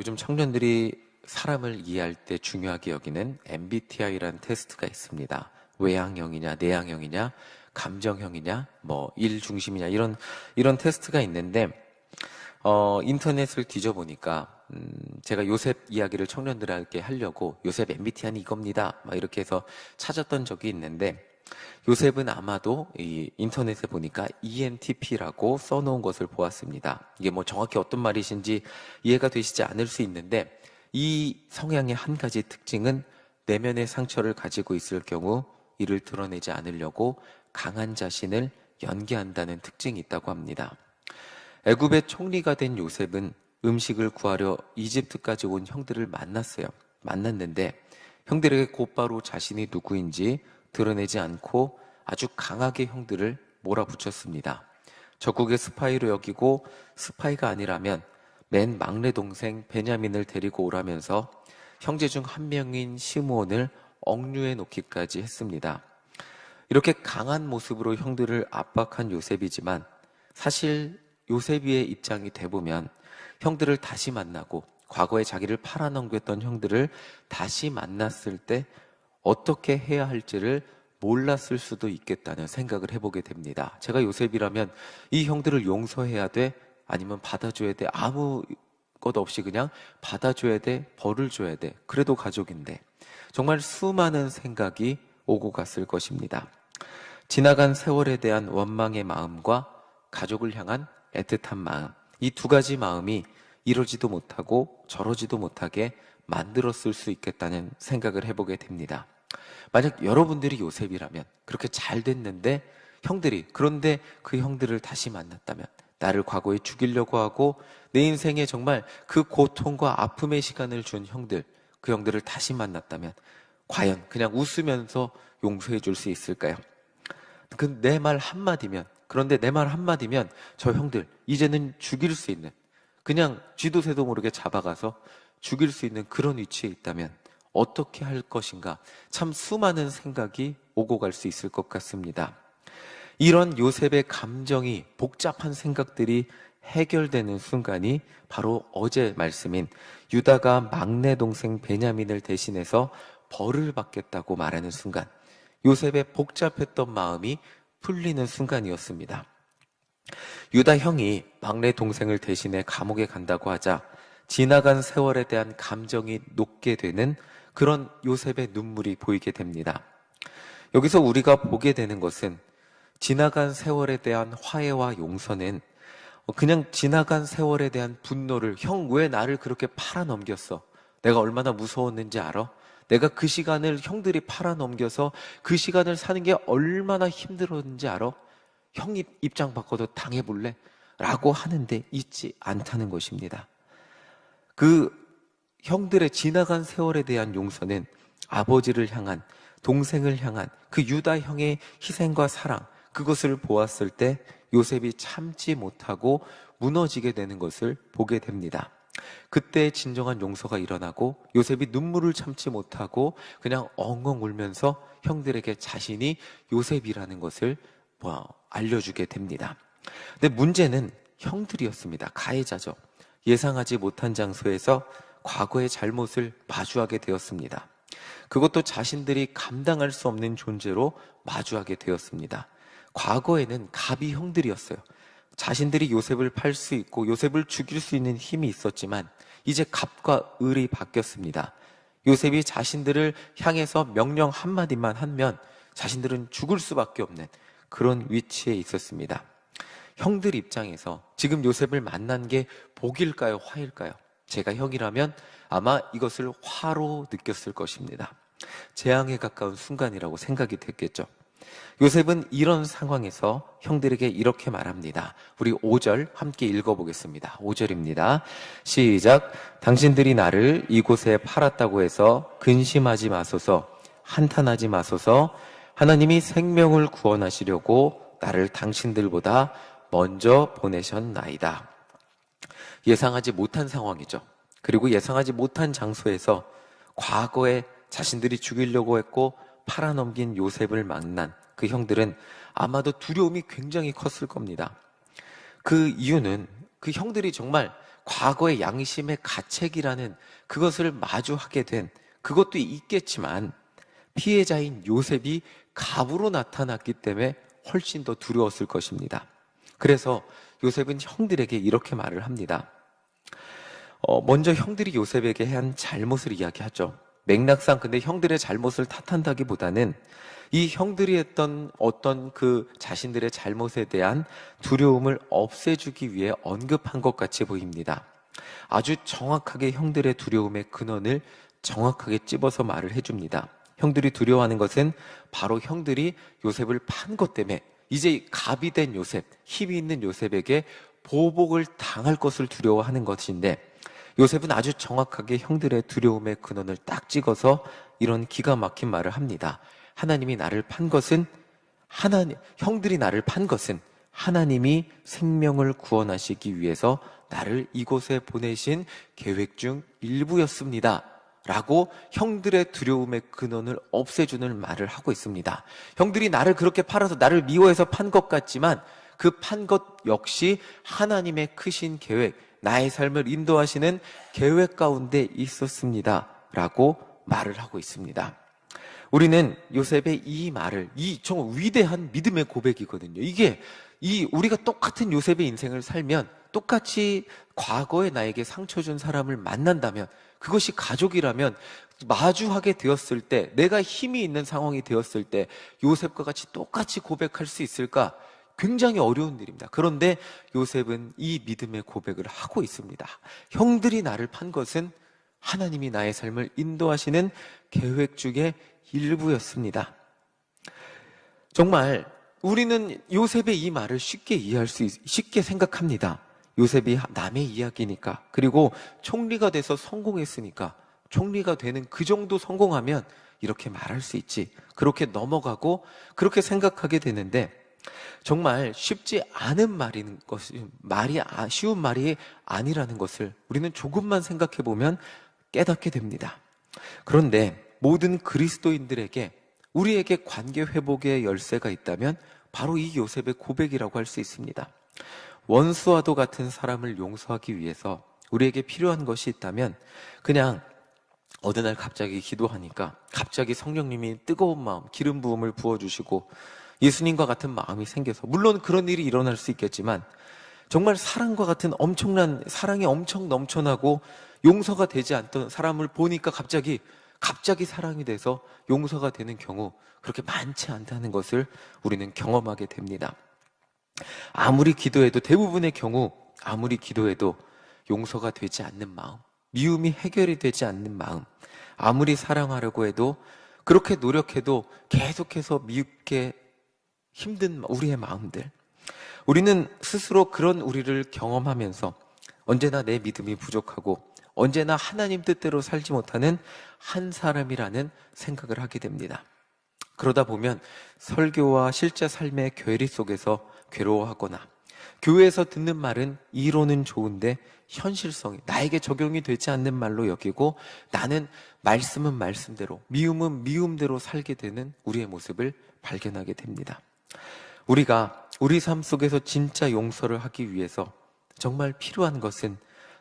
요즘 청년들이 사람을 이해할 때 중요하게 여기는 MBTI라는 테스트가 있습니다. 외향형이냐, 내향형이냐, 감정형이냐, 일 중심이냐, 이런 테스트가 있는데, 인터넷을 뒤져보니까, 제가 요셉 이야기를 청년들에게 하려고 요셉 MBTI는 이겁니다. 막 이렇게 해서 찾았던 적이 있는데, 요셉은 아마도 이 인터넷에 보니까 ENTP라고 써놓은 것을 보았습니다. 이게 정확히 어떤 말이신지 이해가 되시지 않을 수 있는데, 이 성향의 한 가지 특징은 내면의 상처를 가지고 있을 경우 이를 드러내지 않으려고 강한 자신을 연기한다는 특징이 있다고 합니다. 애굽의 총리가 된 요셉은 음식을 구하려 이집트까지 온 형들을 만났는데 형들에게 곧바로 자신이 누구인지 드러내지 않고 아주 강하게 형들을 몰아붙였습니다. 적국의 스파이로 여기고 스파이가 아니라면 맨 막내 동생 베냐민을 데리고 오라면서 형제 중 한 명인 시므온을 억류해 놓기까지 했습니다. 이렇게 강한 모습으로 형들을 압박한 요셉이지만 사실 요셉의 입장이 돼보면 형들을 다시 만나고 과거에 자기를 팔아넘겼던 형들을 다시 만났을 때 어떻게 해야 할지를 몰랐을 수도 있겠다는 생각을 해보게 됩니다. 제가 요셉이라면 이 형들을 용서해야 돼? 아니면 받아줘야 돼? 아무 것 없이 그냥 받아줘야 돼? 벌을 줘야 돼? 그래도 가족인데. 정말 수많은 생각이 오고 갔을 것입니다. 지나간 세월에 대한 원망의 마음과 가족을 향한 애틋한 마음, 이 두 가지 마음이 이러지도 못하고 저러지도 못하게 만들었을 수 있겠다는 생각을 해보게 됩니다. 만약 여러분들이 요셉이라면 그렇게 잘 됐는데 그런데 그 형들을 다시 만났다면, 나를 과거에 죽이려고 하고 내 인생에 정말 그 고통과 아픔의 시간을 준 형들, 그 형들을 다시 만났다면 과연 그냥 웃으면서 용서해 줄 수 있을까요? 내 말 한마디면, 그런데 내 말 한마디면 저 형들 이제는 죽일 수 있는, 그냥 쥐도 새도 모르게 잡아가서 죽일 수 있는 그런 위치에 있다면 어떻게 할 것인가, 참 수많은 생각이 오고 갈 수 있을 것 같습니다. 이런 요셉의 감정이, 복잡한 생각들이 해결되는 순간이 바로 어제 말씀인 유다가 막내 동생 베냐민을 대신해서 벌을 받겠다고 말하는 순간, 요셉의 복잡했던 마음이 풀리는 순간이었습니다. 유다 형이 막내 동생을 대신해 감옥에 간다고 하자 지나간 세월에 대한 감정이 녹게 되는 그런 요셉의 눈물이 보이게 됩니다. 여기서 우리가 보게 되는 것은 지나간 세월에 대한 화해와 용서는 그냥 지나간 세월에 대한 분노를, 형 왜 나를 그렇게 팔아넘겼어? 내가 얼마나 무서웠는지 알아? 내가 그 시간을 형들이 팔아넘겨서 그 시간을 사는 게 얼마나 힘들었는지 알아? 형 입장 바꿔도 당해볼래? 라고 하는데 있지 않다는 것입니다. 그 형들의 지나간 세월에 대한 용서는 아버지를 향한, 동생을 향한 그 유다 형의 희생과 사랑, 그것을 보았을 때 요셉이 참지 못하고 무너지게 되는 것을 보게 됩니다. 그때 진정한 용서가 일어나고 요셉이 눈물을 참지 못하고 그냥 엉엉 울면서 형들에게 자신이 요셉이라는 것을 알려주게 됩니다. 근데 문제는 형들이었습니다. 가해자죠. 예상하지 못한 장소에서 과거의 잘못을 마주하게 되었습니다. 그것도 자신들이 감당할 수 없는 존재로 마주하게 되었습니다. 과거에는 갑이 형들이었어요. 자신들이 요셉을 팔 수 있고 요셉을 죽일 수 있는 힘이 있었지만 이제 갑과 을이 바뀌었습니다. 요셉이 자신들을 향해서 명령 한마디만 하면 자신들은 죽을 수밖에 없는 그런 위치에 있었습니다. 형들 입장에서 지금 요셉을 만난 게 복일까요, 화일까요? 제가 형이라면 아마 이것을 화로 느꼈을 것입니다. 재앙에 가까운 순간이라고 생각이 됐겠죠. 요셉은 이런 상황에서 형들에게 이렇게 말합니다. 우리 5절 함께 읽어보겠습니다. 5절입니다. 시작. 당신들이 나를 이곳에 팔았다고 해서 근심하지 마소서, 한탄하지 마소서. 하나님이 생명을 구원하시려고 나를 당신들보다 먼저 보내셨나이다. 예상하지 못한 상황이죠. 그리고 예상하지 못한 장소에서 과거에 자신들이 죽이려고 했고 팔아넘긴 요셉을 만난 그 형들은 아마도 두려움이 굉장히 컸을 겁니다. 그 이유는 그 형들이 정말 과거의 양심의 가책이라는 그것을 마주하게 된 그것도 있겠지만 피해자인 요셉이 갑으로 나타났기 때문에 훨씬 더 두려웠을 것입니다. 그래서 요셉은 형들에게 이렇게 말을 합니다. 먼저 형들이 요셉에게 한 잘못을 이야기하죠. 맥락상 근데 형들의 잘못을 탓한다기보다는 이 형들이 했던 어떤 그 자신들의 잘못에 대한 두려움을 없애주기 위해 언급한 것 같이 보입니다. 아주 정확하게 형들의 두려움의 근원을 정확하게 찝어서 말을 해줍니다. 형들이 두려워하는 것은 바로 형들이 요셉을 판 것 때문에 이제 갑이 된 요셉, 힘이 있는 요셉에게 보복을 당할 것을 두려워하는 것인데, 요셉은 아주 정확하게 형들의 두려움의 근원을 딱 찍어서 이런 기가 막힌 말을 합니다. 하나님이 나를 판 것은 형들이 나를 판 것은 하나님이 생명을 구원하시기 위해서 나를 이곳에 보내신 계획 중 일부였습니다. 라고 형들의 두려움의 근원을 없애주는 말을 하고 있습니다. 형들이 나를 그렇게 팔아서 나를 미워해서 판 것 같지만 그 판 것 역시 하나님의 크신 계획, 나의 삶을 인도하시는 계획 가운데 있었습니다. 라고 말을 하고 있습니다. 우리는 요셉의 이 말을, 이 정말 위대한 믿음의 고백이거든요. 우리가 똑같은 요셉의 인생을 살면, 똑같이 과거에 나에게 상처 준 사람을 만난다면, 그것이 가족이라면 마주하게 되었을 때, 내가 힘이 있는 상황이 되었을 때 요셉과 같이 똑같이 고백할 수 있을까? 굉장히 어려운 일입니다. 그런데 요셉은 이 믿음의 고백을 하고 있습니다. 형들이 나를 판 것은 하나님이 나의 삶을 인도하시는 계획 중에 일부였습니다. 정말 우리는 요셉의 이 말을 쉽게 생각합니다. 요셉이 남의 이야기니까, 그리고 총리가 돼서 성공했으니까, 총리가 되는 그 정도 성공하면 이렇게 말할 수 있지, 그렇게 넘어가고 그렇게 생각하게 되는데, 정말 쉽지 않은 쉬운 말이 아니라는 것을 우리는 조금만 생각해 보면 깨닫게 됩니다. 그런데 모든 그리스도인들에게, 우리에게 관계 회복의 열쇠가 있다면 바로 이 요셉의 고백이라고 할 수 있습니다. 원수와도 같은 사람을 용서하기 위해서 우리에게 필요한 것이 있다면, 그냥 어느 날 갑자기 기도하니까 갑자기 성령님이 뜨거운 마음, 기름 부음을 부어주시고 예수님과 같은 마음이 생겨서, 물론 그런 일이 일어날 수 있겠지만 정말 사랑과 같은 엄청난 사랑이 엄청 넘쳐나고 용서가 되지 않던 사람을 보니까 갑자기 사랑이 돼서 용서가 되는 경우 그렇게 많지 않다는 것을 우리는 경험하게 됩니다. 대부분의 경우 아무리 기도해도 용서가 되지 않는 마음, 미움이 해결이 되지 않는 마음, 아무리 사랑하려고 해도, 그렇게 노력해도 계속해서 미흡게 힘든 우리의 마음들, 우리는 스스로 그런 우리를 경험하면서 언제나 내 믿음이 부족하고 언제나 하나님 뜻대로 살지 못하는 한 사람이라는 생각을 하게 됩니다. 그러다 보면 설교와 실제 삶의 괴리 속에서 괴로워하거나, 교회에서 듣는 말은 이론은 좋은데 현실성이 나에게 적용이 되지 않는 말로 여기고, 나는 말씀은 말씀대로, 미움은 미움대로 살게 되는 우리의 모습을 발견하게 됩니다. 우리가 우리 삶 속에서 진짜 용서를 하기 위해서 정말 필요한 것은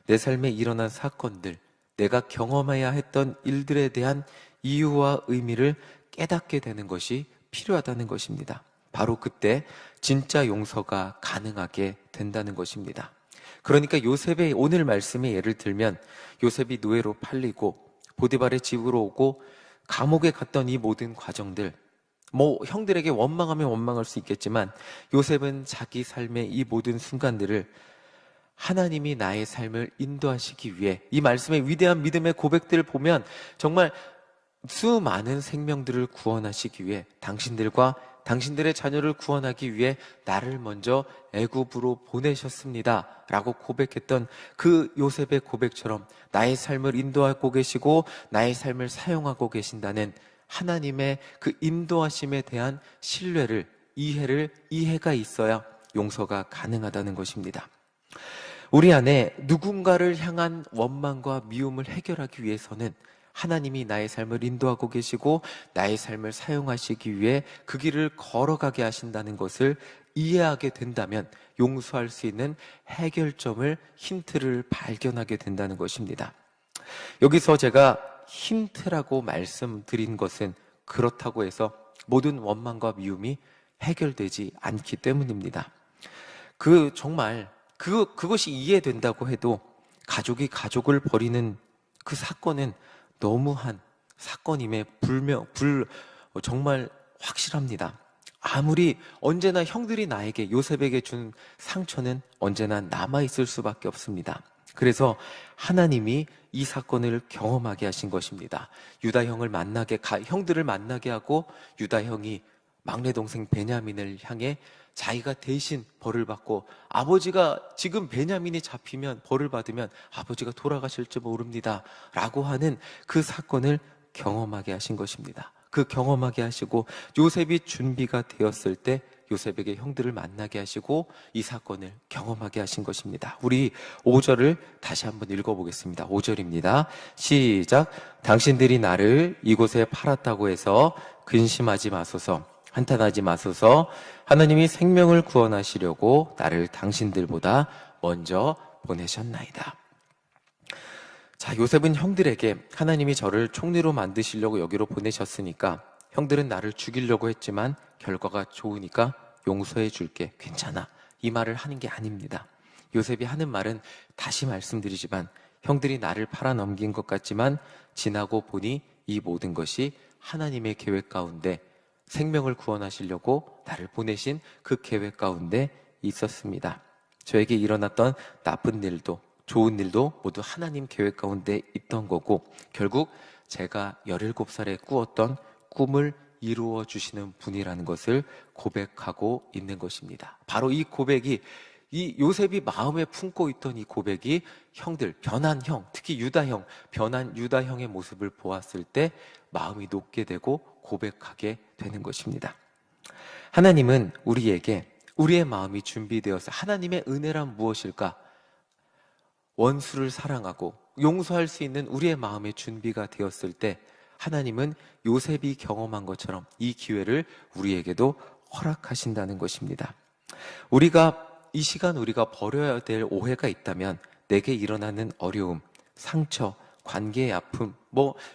내 삶에 일어난 사건들, 내가 경험해야 했던 일들에 대한 이유와 의미를 깨닫게 되는 것이 필요하다는 것입니다. 바로 그때 진짜 용서가 가능하게 된다는 것입니다. 그러니까 요셉의 오늘 말씀의 예를 들면, 요셉이 노예로 팔리고 보디발의 집으로 오고 감옥에 갔던 이 모든 과정들, 형들에게 원망하면 원망할 수 있겠지만 요셉은 자기 삶의 이 모든 순간들을 하나님이 나의 삶을 인도하시기 위해, 이 말씀의 위대한 믿음의 고백들을 보면 정말 수많은 생명들을 구원하시기 위해, 당신들과 당신들의 자녀를 구원하기 위해 나를 먼저 애굽으로 보내셨습니다 라고 고백했던 그 요셉의 고백처럼 나의 삶을 인도하고 계시고 나의 삶을 사용하고 계신다는 하나님의 그 인도하심에 대한 신뢰를, 이해가 있어야 용서가 가능하다는 것입니다. 우리 안에 누군가를 향한 원망과 미움을 해결하기 위해서는 하나님이 나의 삶을 인도하고 계시고 나의 삶을 사용하시기 위해 그 길을 걸어가게 하신다는 것을 이해하게 된다면 용서할 수 있는 해결점을, 힌트를 발견하게 된다는 것입니다. 여기서 제가 힌트라고 말씀드린 것은 그렇다고 해서 모든 원망과 미움이 해결되지 않기 때문입니다. 그것이 이해된다고 해도 가족이 가족을 버리는 그 사건은 너무한 사건임에 정말 확실합니다. 아무리 언제나 형들이 나에게, 요셉에게 준 상처는 언제나 남아있을 수밖에 없습니다. 그래서 하나님이 이 사건을 경험하게 하신 것입니다. 형들을 만나게 하고 유다 형이 막내 동생 베냐민을 향해 자기가 대신 벌을 받고, 아버지가 지금 베냐민이 잡히면, 벌을 받으면 아버지가 돌아가실지 모릅니다 라고 하는 그 사건을 경험하게 하신 것입니다. 그 경험하게 하시고 요셉이 준비가 되었을 때 요셉에게 형들을 만나게 하시고 이 사건을 경험하게 하신 것입니다. 우리 5절을 다시 한번 읽어보겠습니다. 5절입니다. 시작. 당신들이 나를 이곳에 팔았다고 해서 근심하지 마소서, 한탄하지 마소서. 하나님이 생명을 구원하시려고 나를 당신들보다 먼저 보내셨나이다. 자, 요셉은 형들에게 하나님이 저를 총리로 만드시려고 여기로 보내셨으니까, 형들은 나를 죽이려고 했지만 결과가 좋으니까 용서해 줄게, 괜찮아, 이 말을 하는 게 아닙니다. 요셉이 하는 말은, 다시 말씀드리지만, 형들이 나를 팔아넘긴 것 같지만 지나고 보니 이 모든 것이 하나님의 계획 가운데, 생명을 구원하시려고 나를 보내신 그 계획 가운데 있었습니다. 저에게 일어났던 나쁜 일도 좋은 일도 모두 하나님 계획 가운데 있던 거고, 결국 제가 17살에 꾸었던 꿈을 이루어 주시는 분이라는 것을 고백하고 있는 것입니다. 바로 이 고백이, 이 요셉이 마음에 품고 있던 이 고백이 형들, 변한 형, 특히 변한 유다 형의 모습을 보았을 때 마음이 녹게 되고 고백하게 되는 것입니다. 하나님은 우리에게 우리의 마음이 준비되어서, 하나님의 은혜란 무엇일까? 원수를 사랑하고 용서할 수 있는 우리의 마음의 준비가 되었을 때 하나님은 요셉이 경험한 것처럼 이 기회를 우리에게도 허락하신다는 것입니다. 이 시간 우리가 버려야 될 오해가 있다면, 내게 일어나는 어려움, 상처, 관계의 아픔,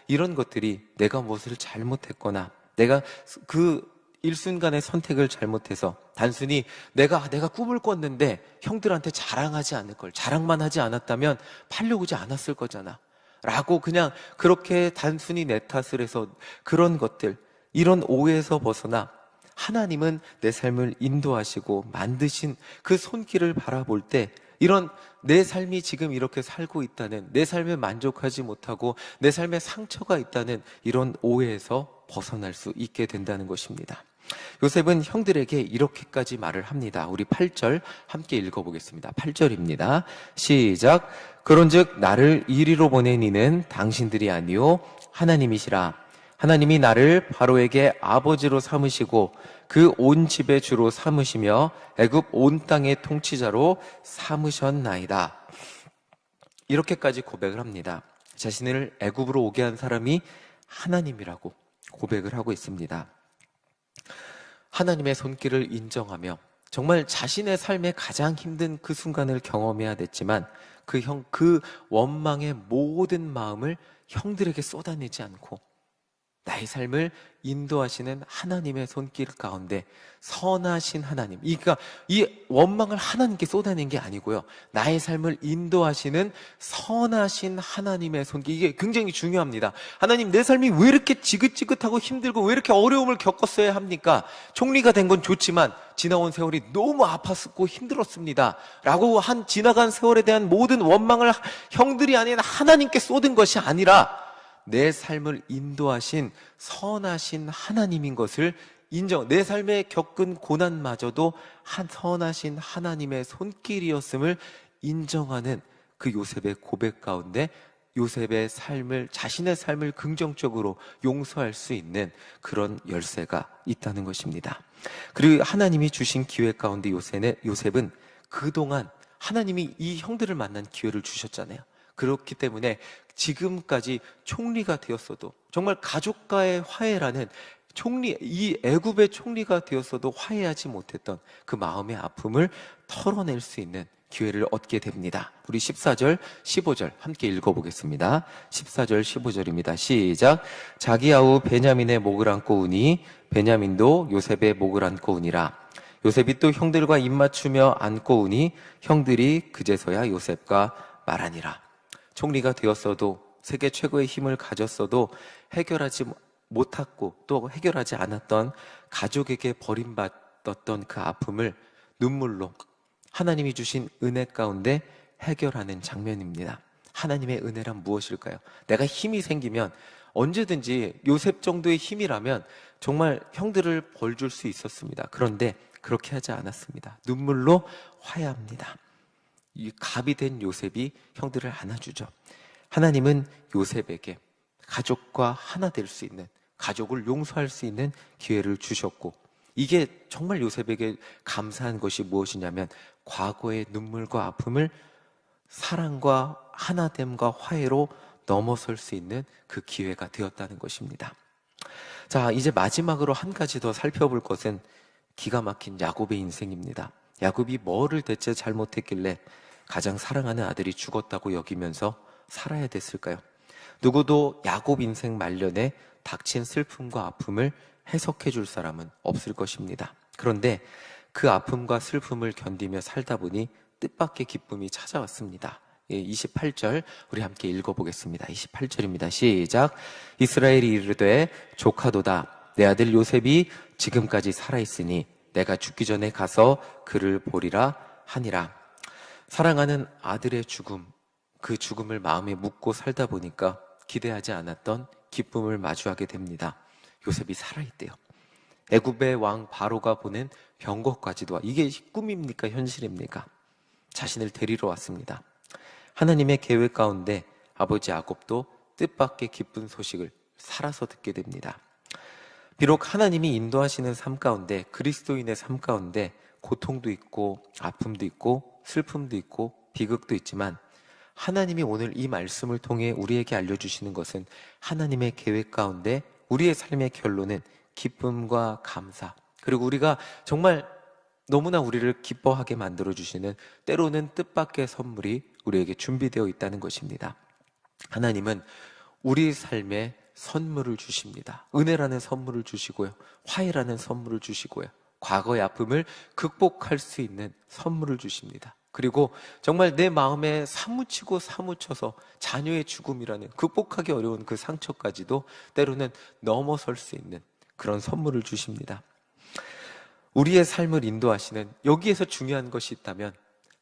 이런 것들이 내가 무엇을 잘못했거나, 내가 그 일순간의 선택을 잘못해서, 단순히 내가 꿈을 꿨는데 형들한테 자랑만 하지 않았다면 팔려오지 않았을 거잖아 라고 그냥 그렇게 단순히 내 탓을 해서, 그런 것들, 이런 오해에서 벗어나 하나님은 내 삶을 인도하시고 만드신 그 손길을 바라볼 때, 이런 내 삶이 지금 이렇게 살고 있다는, 내 삶에 만족하지 못하고 내 삶에 상처가 있다는 이런 오해에서 벗어날 수 있게 된다는 것입니다. 요셉은 형들에게 이렇게까지 말을 합니다. 우리 8절 함께 읽어보겠습니다. 8절입니다. 시작. 그런즉 나를 이리로 보낸 이는 당신들이 아니요 하나님이시라. 하나님이 나를 바로에게 아버지로 삼으시고 그 온 집의 주로 삼으시며 애굽 온 땅의 통치자로 삼으셨나이다. 이렇게까지 고백을 합니다. 자신을 애굽으로 오게 한 사람이 하나님이라고 고백을 하고 있습니다. 하나님의 손길을 인정하며 정말 자신의 삶에 가장 힘든 그 순간을 경험해야 됐지만 그 원망의 모든 마음을 형들에게 쏟아내지 않고 나의 삶을 인도하시는 하나님의 손길 가운데 선하신 하나님, 그러니까 이 원망을 하나님께 쏟아낸 게 아니고요, 나의 삶을 인도하시는 선하신 하나님의 손길, 이게 굉장히 중요합니다. 하나님, 내 삶이 왜 이렇게 지긋지긋하고 힘들고 왜 이렇게 어려움을 겪었어야 합니까? 총리가 된 건 좋지만 지나온 세월이 너무 아팠고 힘들었습니다 라고 지나간 세월에 대한 모든 원망을 형들이 아닌 하나님께 쏟은 것이 아니라 내 삶을 인도하신 선하신 하나님인 것을 내 삶에 겪은 고난마저도 선하신 하나님의 손길이었음을 인정하는 그 요셉의 고백 가운데 요셉의 자신의 삶을 긍정적으로 용서할 수 있는 그런 열쇠가 있다는 것입니다. 그리고 하나님이 주신 기회 가운데 요셉은 그동안 하나님이 이 형들을 만난 기회를 주셨잖아요. 그렇기 때문에 지금까지 총리가 되었어도 정말 가족과의 화해라는 이 애굽의 총리가 되었어도 화해하지 못했던 그 마음의 아픔을 털어낼 수 있는 기회를 얻게 됩니다. 우리 14절, 15절 함께 읽어보겠습니다. 14절, 15절입니다. 시작. 자기 아우 베냐민의 목을 안고 우니 베냐민도 요셉의 목을 안고 우니라. 요셉이 또 형들과 입맞추며 안고 우니 형들이 그제서야 요셉과 말하니라. 총리가 되었어도 세계 최고의 힘을 가졌어도 해결하지 못했고 또 해결하지 않았던 가족에게 버림받았던 그 아픔을 눈물로 하나님이 주신 은혜 가운데 해결하는 장면입니다. 하나님의 은혜란 무엇일까요? 내가 힘이 생기면 언제든지 요셉 정도의 힘이라면 정말 형들을 벌줄 수 있었습니다. 그런데 그렇게 하지 않았습니다. 눈물로 화해합니다. 이 갑이 된 요셉이 형들을 안아주죠. 하나님은 요셉에게 가족과 하나 될 수 있는, 가족을 용서할 수 있는 기회를 주셨고, 이게 정말 요셉에게 감사한 것이 무엇이냐면 과거의 눈물과 아픔을 사랑과 하나됨과 화해로 넘어설 수 있는 그 기회가 되었다는 것입니다. 자, 이제 마지막으로 한 가지 더 살펴볼 것은 기가 막힌 야곱의 인생입니다. 야곱이 뭐를 대체 잘못했길래 가장 사랑하는 아들이 죽었다고 여기면서 살아야 됐을까요? 누구도 야곱 인생 말년에 닥친 슬픔과 아픔을 해석해 줄 사람은 없을 것입니다. 그런데 그 아픔과 슬픔을 견디며 살다 보니 뜻밖의 기쁨이 찾아왔습니다. 28절 우리 함께 읽어보겠습니다. 28절입니다. 시작. 이스라엘이 이르되 조카도다. 내 아들 요셉이 지금까지 살아있으니 내가 죽기 전에 가서 그를 보리라 하니라. 사랑하는 아들의 죽음, 그 죽음을 마음에 묻고 살다 보니까 기대하지 않았던 기쁨을 마주하게 됩니다. 요셉이 살아있대요. 애굽의 왕 바로가 보낸 병거까지도, 이게 꿈입니까 현실입니까? 자신을 데리러 왔습니다. 하나님의 계획 가운데 아버지 야곱도 뜻밖의 기쁜 소식을 살아서 듣게 됩니다. 비록 하나님이 인도하시는 삶 가운데, 그리스도인의 삶 가운데 고통도 있고 아픔도 있고 슬픔도 있고 비극도 있지만, 하나님이 오늘 이 말씀을 통해 우리에게 알려주시는 것은 하나님의 계획 가운데 우리의 삶의 결론은 기쁨과 감사, 그리고 우리가 정말 너무나 우리를 기뻐하게 만들어주시는 때로는 뜻밖의 선물이 우리에게 준비되어 있다는 것입니다. 하나님은 우리 삶에 선물을 주십니다. 은혜라는 선물을 주시고요, 화해라는 선물을 주시고요, 과거의 아픔을 극복할 수 있는 선물을 주십니다. 그리고 정말 내 마음에 사무치고 사무쳐서 자녀의 죽음이라는 극복하기 어려운 그 상처까지도 때로는 넘어설 수 있는 그런 선물을 주십니다. 우리의 삶을 인도하시는, 여기에서 중요한 것이 있다면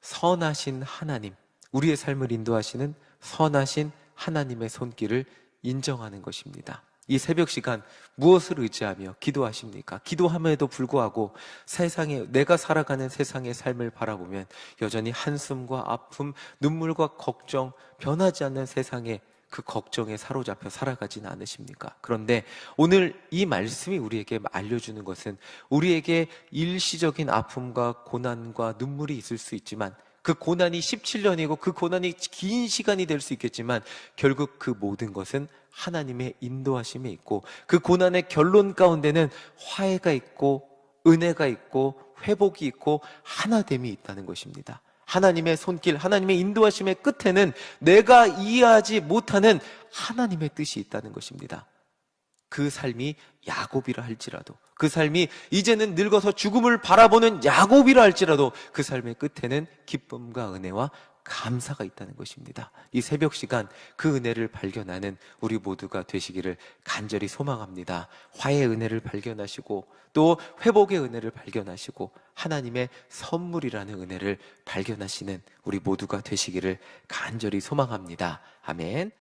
선하신 하나님, 우리의 삶을 인도하시는 선하신 하나님의 손길을 인정하는 것입니다. 이 새벽 시간 무엇을 의지하며 기도하십니까? 기도함에도 불구하고 세상에, 내가 살아가는 세상의 삶을 바라보면 여전히 한숨과 아픔, 눈물과 걱정, 변하지 않는 세상에 그 걱정에 사로잡혀 살아가지는 않으십니까? 그런데 오늘 이 말씀이 우리에게 알려주는 것은 우리에게 일시적인 아픔과 고난과 눈물이 있을 수 있지만, 그 고난이 17년이고 그 고난이 긴 시간이 될 수 있겠지만 결국 그 모든 것은 하나님의 인도하심에 있고, 그 고난의 결론 가운데는 화해가 있고 은혜가 있고 회복이 있고 하나됨이 있다는 것입니다. 하나님의 손길, 하나님의 인도하심의 끝에는 내가 이해하지 못하는 하나님의 뜻이 있다는 것입니다. 그 삶이 야곱이라 할지라도, 그 삶이 이제는 늙어서 죽음을 바라보는 야곱이라 할지라도 그 삶의 끝에는 기쁨과 은혜와 감사가 있다는 것입니다. 이 새벽 시간 그 은혜를 발견하는 우리 모두가 되시기를 간절히 소망합니다. 화해의 은혜를 발견하시고 또 회복의 은혜를 발견하시고 하나님의 선물이라는 은혜를 발견하시는 우리 모두가 되시기를 간절히 소망합니다. 아멘.